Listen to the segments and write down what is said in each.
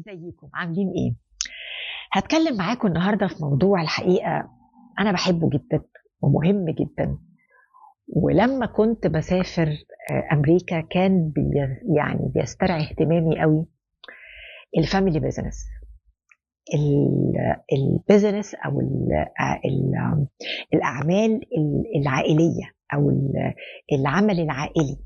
ازيكم عاملين ايه؟ هتكلم معاكم النهارده في موضوع الحقيقه انا بحبه جدا ومهم جدا. ولما كنت بسافر امريكا كان يعني بيسترعي اهتمامي قوي الفاميلي بيزنس. البيزنس او الاعمال العائليه او العمل العائلي،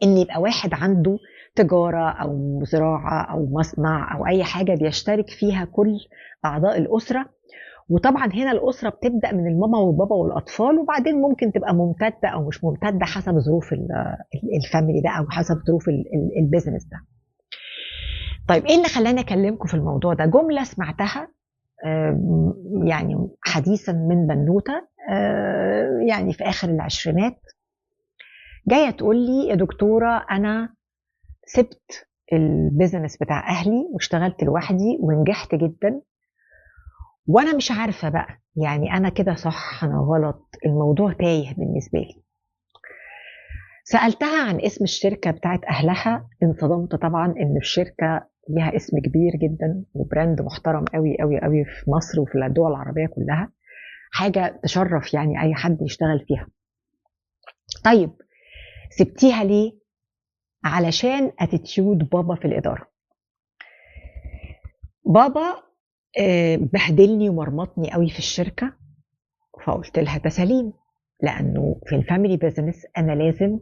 ان يبقى واحد عنده تجارة أو زراعة أو مصنع أو أي حاجة بيشترك فيها كل أعضاء الأسرة. وطبعا هنا الأسرة بتبدأ من الماما والبابا والأطفال، وبعدين ممكن تبقى ممتدة أو مش ممتدة حسب ظروف الفاميلي ده أو حسب ظروف البيزنس ده. طيب إيه اللي خلاني أكلمكم في الموضوع ده؟ جملة سمعتها يعني حديثا من بنوتة يعني في آخر العشرينات، جاية تقول لي يا دكتورة أنا سبت البيزنس بتاع اهلي واشتغلت لوحدي ونجحت جدا، وانا مش عارفه بقى يعني انا كده صح انا غلط، الموضوع تايه بالنسبه لي. سالتها عن اسم الشركه بتاعت اهلها، انصدمت طبعا ان الشركه ليها اسم كبير جدا وبراند محترم قوي قوي قوي في مصر وفي الدول العربيه كلها، حاجه تشرف يعني اي حد يشتغل فيها. طيب سبتيها ليه؟ علشان اتيتيود بابا في الاداره. بابا بهدلني ومرمطني قوي في الشركة، فقلت لها ده سليم، لأنه في الفاميلي بيزنس أنا لازم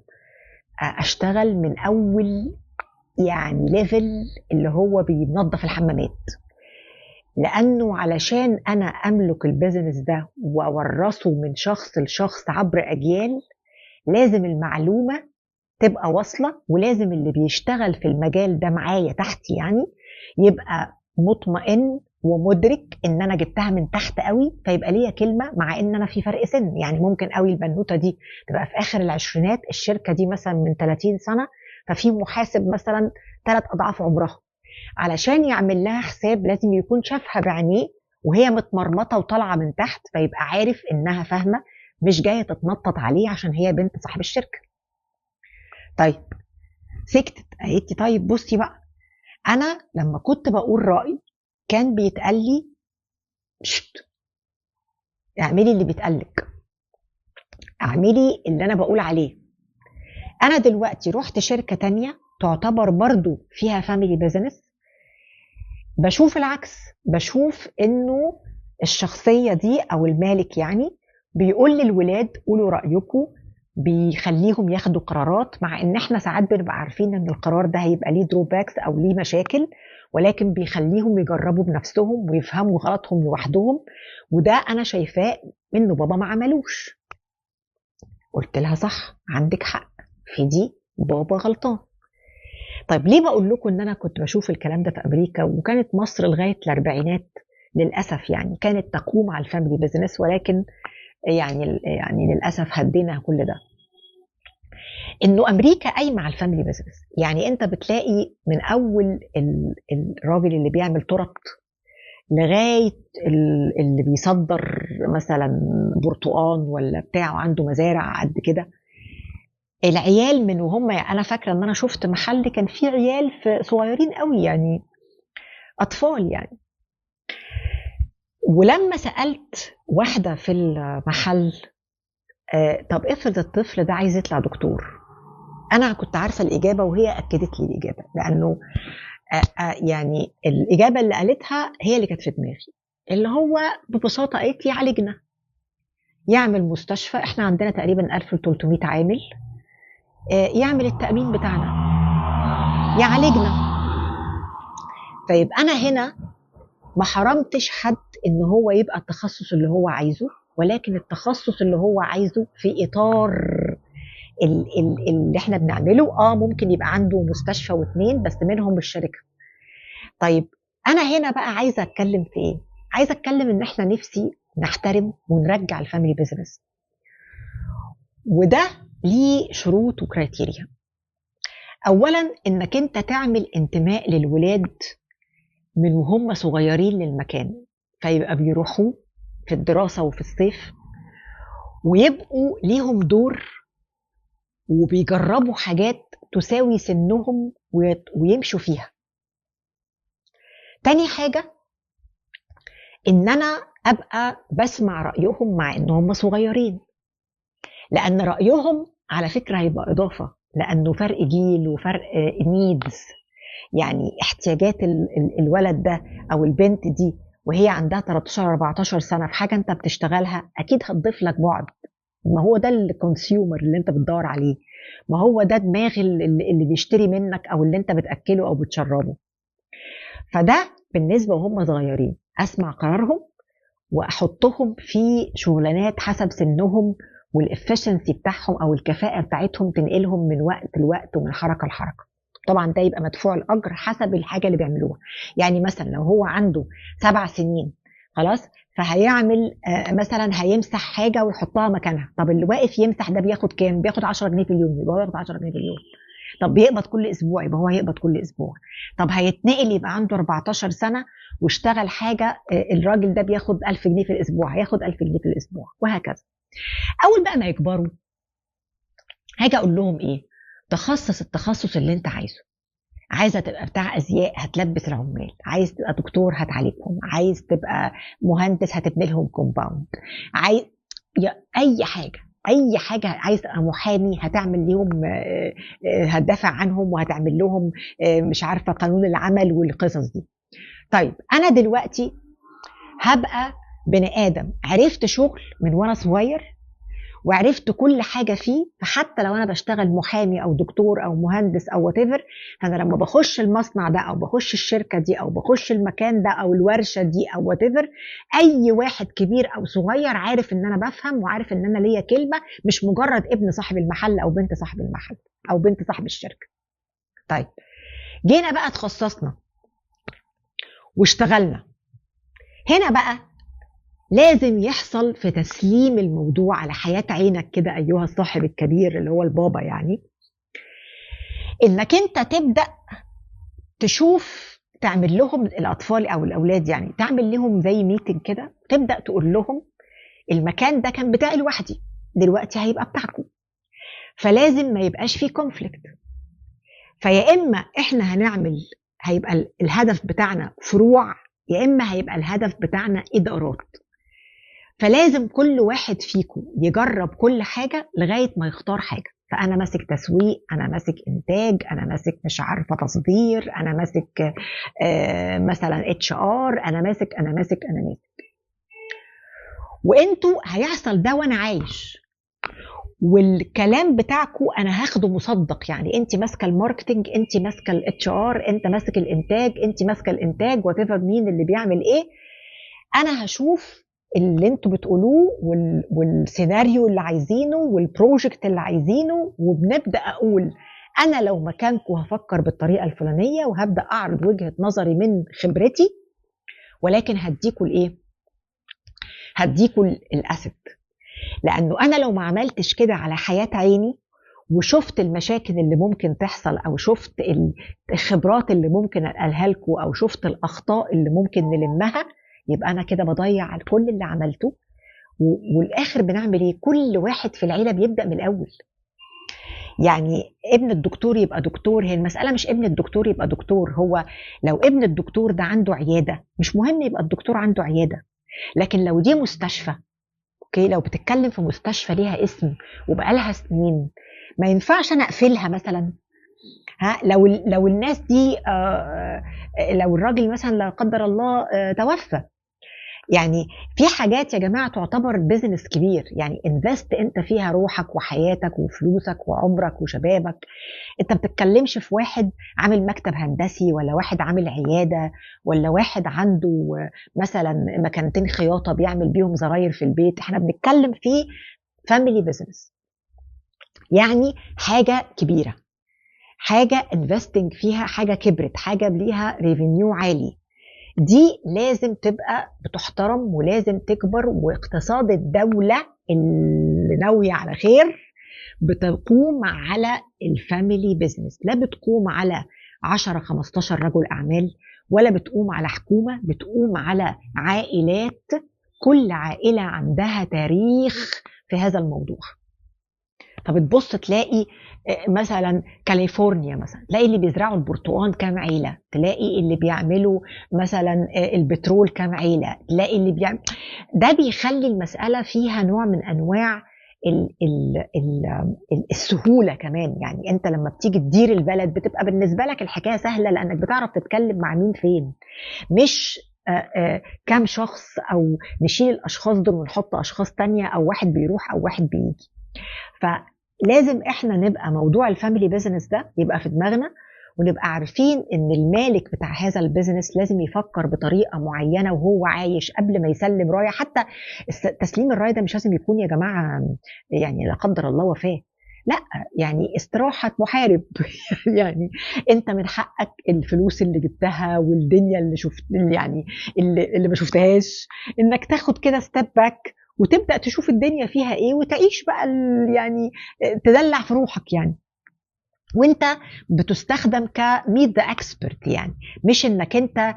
أشتغل من أول يعني ليفل اللي هو بينظف الحمامات، لأنه علشان أنا أملك البيزنس ده وأورثه من شخص لشخص عبر أجيال لازم المعلومة تبقى واصلة، ولازم اللي بيشتغل في المجال ده معايا تحتي يعني يبقى مطمئن ومدرك ان انا جبتها من تحت قوي، فيبقى ليا كلمه، مع ان انا في فرق سن. يعني ممكن قوي البنوته دي تبقى في اخر العشرينات، الشركه دي مثلا من 30 سنه، ففي محاسب مثلا 3 اضعاف عمرها، علشان يعمل لها حساب لازم يكون شافها بعينيه وهي متمرمطه وطالعه من تحت، فيبقى عارف انها فاهمه، مش جايه تتنطط عليه عشان هي بنت صاحب الشركه. طيب سكتت، قالت لي طيب بصي بقى، انا لما كنت بقول رايي كان بيتقال لي شت، اعملي اللي بيتقالك، اعملي اللي انا بقول عليه. انا دلوقتي رحت شركه تانية تعتبر برضو فيها فاميلي بيزنس، بشوف العكس، بشوف انه الشخصيه دي او المالك يعني بيقول للولاد قولوا رايكم، بيخليهم ياخدوا قرارات، مع ان احنا ساعات بنبقى عارفين ان القرار ده هيبقى ليه دروباكس او ليه مشاكل، ولكن بيخليهم يجربوا بنفسهم ويفهموا غلطهم لوحدهم. وده انا شايفاه انه بابا ما عملوش. قلت لها صح عندك حق في دي، بابا غلطان. طيب ليه بقول لكم ان انا كنت بشوف الكلام ده في امريكا، وكانت مصر لغايه الاربعينات للاسف يعني كانت تقوم على الفاميلي بيزنس، ولكن يعني للاسف هدينا كل ده. انه امريكا قايمه على الفاميلي بيزنس، يعني انت بتلاقي من اول الراجل اللي بيعمل تورت لغايه اللي بيصدر مثلا برتقان ولا بتاع وعنده مزارع قد كده، العيال من وهم، انا فاكره ان انا شفت محل كان فيه عيال في صغيرين قوي يعني اطفال يعني. ولما سالت واحده في المحل طب افرض الطفل ده عايز يطلع دكتور، انا كنت عارفه الاجابه وهي اكدت لي الاجابه، لانه يعني الاجابه اللي قالتها هي اللي كانت في دماغي، اللي هو ببساطه قالت لي يعالجنا، يعمل مستشفى، احنا عندنا تقريبا 1300 عامل، يعمل التامين بتاعنا، يعالجنا. فيبقى انا هنا ما حرمتش حد ان هو يبقى التخصص اللي هو عايزه، ولكن التخصص اللي هو عايزه في اطار اللي احنا بنعمله. ممكن يبقى عنده مستشفى واتنين بس منهم الشركه. طيب انا هنا بقى عايزه اتكلم في ايه؟ عايزه اتكلم ان احنا نفسي نحترم ونرجع الفاميلي بيزنس، وده ليه شروط وكرايتيريا. اولا انك انت تعمل انتماء للولاد من وهم صغيرين للمكان، فيبقى بيروحوا في الدراسه وفي الصيف ويبقوا ليهم دور وبيجربوا حاجات تساوي سنهم ويمشوا فيها. تاني حاجة ان انا ابقى بسمع رأيهم مع انهم صغيرين، لان رأيهم على فكرة هيبقى اضافة، لانه فرق جيل وفرق نيدز. يعني احتياجات الولد ده او البنت دي وهي عندها 13 14 سنة في حاجة انت بتشتغلها، اكيد هتضيف لك بعد. ما هو ده الكونسيومر اللي انت بتدور عليه، ما هو ده دماغ اللي بيشتري منك او اللي انت بتاكله او بتشربه. فده بالنسبه وهم صغيرين اسمع قرارهم واحطهم في شغلانات حسب سنهم والافشنسي بتاعهم او الكفاءه بتاعتهم تنقلهم من وقت لوقت ومن حركه لحركه. طبعا ده يبقى مدفوع الاجر حسب الحاجه اللي بيعملوها. يعني مثلا لو هو عنده 7 سنين خلاص، فهيعمل مثلا هيمسح حاجه ويحطها مكانها. طب اللي واقف يمسح ده بياخد كام؟ بياخد 10 جنيه في اليوم، يبقى هو ياخد 10 جنيه في اليوم. طب بيقبض كل اسبوع، يبقى هو هيقبض كل اسبوع. طب هيتنقل يبقى عنده 14 سنه واشتغل حاجه، الراجل ده بياخد 1000 جنيه في الاسبوع، هياخد 1000 جنيه في الاسبوع، وهكذا. اول بقى ما يكبروا هاجي اقول لهم ايه؟ تخصص التخصص اللي انت عايزه. عايزه تبقى بتاع ازياء هتلبس العمال، عايز تبقى دكتور هتعالجهم، عايز تبقى مهندس هتبني لهم كومباوند، عايز اي حاجه، اي حاجه، عايز تبقى محامي هتعمل لهم هتدافع عنهم وهتعمل لهم مش عارفه قانون العمل والقصص دي. طيب انا دلوقتي هبقى بني ادم عرفت شغل من وانا صغير وعرفت كل حاجه فيه، فحتى لو انا بشتغل محامي او دكتور او مهندس او وات ايفر، فانا لما بخش المصنع ده او بخش الشركه دي او بخش المكان ده او الورشه دي او وات ايفر، اي واحد كبير او صغير عارف ان انا بفهم وعارف ان انا ليا كلمه، مش مجرد ابن صاحب المحل او بنت صاحب المحل او بنت صاحب الشركه. طيب جينا بقى تخصصنا واشتغلنا، هنا بقى لازم يحصل في تسليم الموضوع على حياة عينك كده أيها الصاحب الكبير اللي هو البابا، يعني إنك أنت تبدأ تشوف تعمل لهم الأطفال أو الأولاد، يعني تعمل لهم زي ميتنج كده، تبدأ تقول لهم المكان ده كان بتاعي لوحدي، دلوقتي هيبقى بتاعكم، فلازم ما يبقاش فيه كونفليكت. فيا إما إحنا هنعمل هيبقى الهدف بتاعنا فروع، يا إما هيبقى الهدف بتاعنا إدارات. فلازم كل واحد فيكم يجرب كل حاجة لغاية ما يختار حاجة. فأنا ماسك تسويق، أنا ماسك إنتاج، أنا ماسك مش عارفة تصدير، أنا ماسك مثلا HR، أنا ماسك أنا ماسك أنا ماسك. وإنتوا هيحصل ده وأنا عايش، والكلام بتاعكم أنا هاخده مصدق. يعني أنت ماسكة الماركتينج، أنت ماسكة HR، أنت ماسك الإنتاج، أنت ماسكة الإنتاج، واتيفر مين اللي بيعمل إيه، أنا هشوف اللي انتوا بتقولوه والسيناريو اللي عايزينه والبروجكت اللي عايزينه، وبنبدأ أقول أنا لو مكانكم هفكر بالطريقة الفلانية وهبدأ أعرض وجهة نظري من خبرتي، ولكن هديكوا الإيه؟ هديكوا الأسد. لأنه أنا لو ما عملتش كده على حياة عيني وشفت المشاكل اللي ممكن تحصل أو شفت الخبرات اللي ممكن أقالها لكم أو شفت الأخطاء اللي ممكن نلمها، يبقى أنا كده بضيع كل اللي عملته. والآخر بنعمل إيه؟ كل واحد في العيلة بيبدأ من الأول. يعني ابن الدكتور يبقى دكتور، هي المسألة مش ابن الدكتور يبقى دكتور، هو لو ابن الدكتور ده عنده عيادة مش مهم يبقى الدكتور عنده عيادة، لكن لو دي مستشفى، اوكي، لو بتتكلم في مستشفى ليها اسم وبقالها سنين، ما ينفعش انا اقفلها مثلا. ها، لو الناس دي لو الراجل مثلا لا قدر الله توفى، يعني في حاجات يا جماعه تعتبر بيزنس كبير، يعني انفست انت فيها روحك وحياتك وفلوسك وعمرك وشبابك. انت ما بتتكلمش في واحد عامل مكتب هندسي ولا واحد عامل عياده ولا واحد عنده مثلا مكانتين خياطه بيعمل بيهم زراير في البيت، احنا بنتكلم في فاميلي بيزنس، يعني حاجه كبيره، حاجه انفستنج فيها، حاجه كبرت، حاجه ليها ريفينيو عالي، دي لازم تبقى بتحترم ولازم تكبر. واقتصاد الدولة اللي ناوية على خير بتقوم على الفاميلي بيزنس، لا بتقوم على 10-15 رجل أعمال، ولا بتقوم على حكومة، بتقوم على عائلات، كل عائلة عندها تاريخ في هذا الموضوع. فبتبص تلاقي مثلا كاليفورنيا مثلا تلاقي اللي بيزرعوا البرتقال كام عيله، تلاقي اللي بيعملوا مثلا البترول كام عيله، تلاقي اللي بيعمل. ده بيخلي المساله فيها نوع من انواع السهوله كمان. يعني انت لما بتيجي تدير البلد بتبقى بالنسبه لك الحكايه سهله، لانك بتعرف تتكلم مع مين فين. مش كام شخص، او نشيل الاشخاص دول ونحط اشخاص تانية، او واحد بيروح او واحد بيجي. فلازم احنا نبقى موضوع الفاميلي بيزنس ده يبقى في دماغنا، ونبقى عارفين ان المالك بتاع هذا البيزنس لازم يفكر بطريقه معينه وهو عايش قبل ما يسلم رايه. حتى تسليم الرايه ده مش لازم يكون يا جماعه يعني لا قدر الله وفاه، لا، يعني استراحة محارب. يعني انت من حقك الفلوس اللي جبتها والدنيا اللي شفت، يعني اللي ما شفتهاش، انك تاخد كده ستيب باك وتبدا تشوف الدنيا فيها ايه، وتعيش بقى يعني تدلع في روحك يعني. وانت بتستخدم كميت ذا اكسبرت، يعني مش انك انت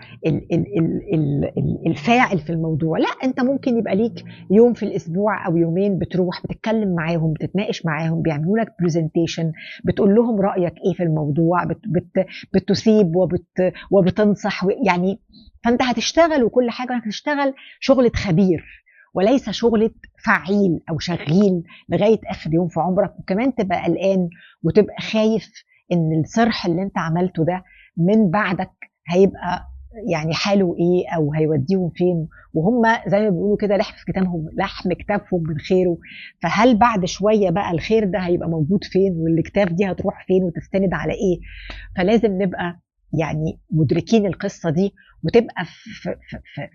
الفاعل في الموضوع. لا، انت ممكن يبقى ليك يوم في الاسبوع او يومين بتروح بتتكلم معاهم، بتتناقش معاهم، بيعملوا لك برزنتيشن، بتقول لهم رايك ايه في الموضوع، بتسيب وبتنصح يعني. فانت هتشتغل وكل حاجه هتشتغل شغله خبير، وليس شغله فعيل او شغيل لغايه اخر يوم في عمرك. وكمان تبقى قلقان وتبقى خايف ان الصرح اللي انت عملته ده من بعدك هيبقى يعني حاله ايه، او هيوديهم فين، وهم زي ما بيقولوا كده لحم كتافهم من خيره. فهل بعد شويه بقى الخير ده هيبقى موجود فين، والاكتاف دي هتروح فين وتستند على ايه؟ فلازم نبقى يعني مدركين القصه دي، وتبقى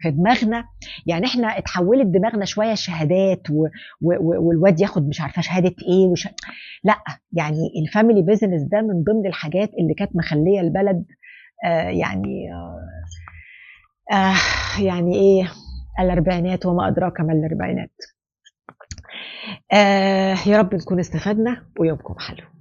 في دماغنا. يعني احنا اتحولت دماغنا شويه شهادات والواد ياخد مش عارفه شهاده ايه لا، يعني الفاميلي بيزنس ده من ضمن الحاجات اللي كانت مخليه البلد يعني آه يعني ايه، الاربعينات وما ادراك ما الاربعينات. يا رب نكون استفدنا، ويومكم حلو.